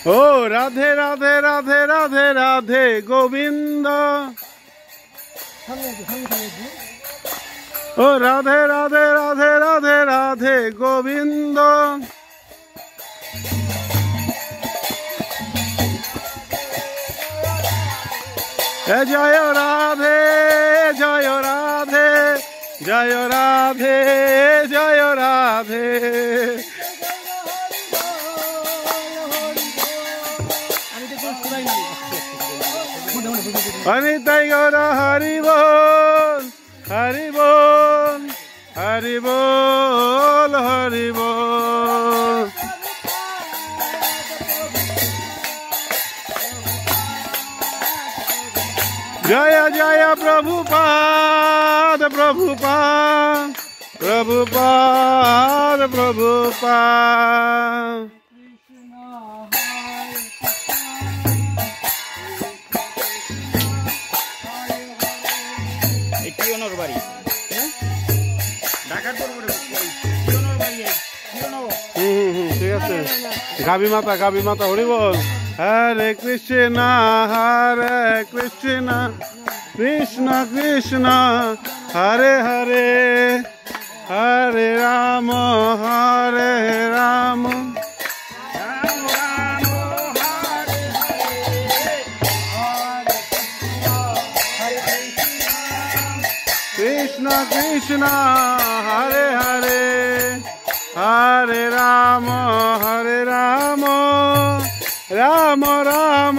ও রাধে রাধে রাধে রাধে রাধে গোবিন্দ, ও রাধে রাধে রাধে রাধে রাধে গোবিন্দ। জয় রাধে জয় রাধে জয় রাধে জয় রাধে। অনিতাই গৌর হরি বল হরি বল হরি বল হরি বল। জয় জয় প্রভুপাদ প্রভুপাদ প্রভুপাদ প্রভুপাদ। ঠিক আছে, গাবি মাতা হরি বল। হরে কৃষ্ণ হরে কৃষ্ণ কৃষ্ণ কৃষ্ণ হরে হরে, হরে রাম হরে রাম কৃষ্ণ কৃষ্ণ হরে হরে, হরে রাম রাম রাম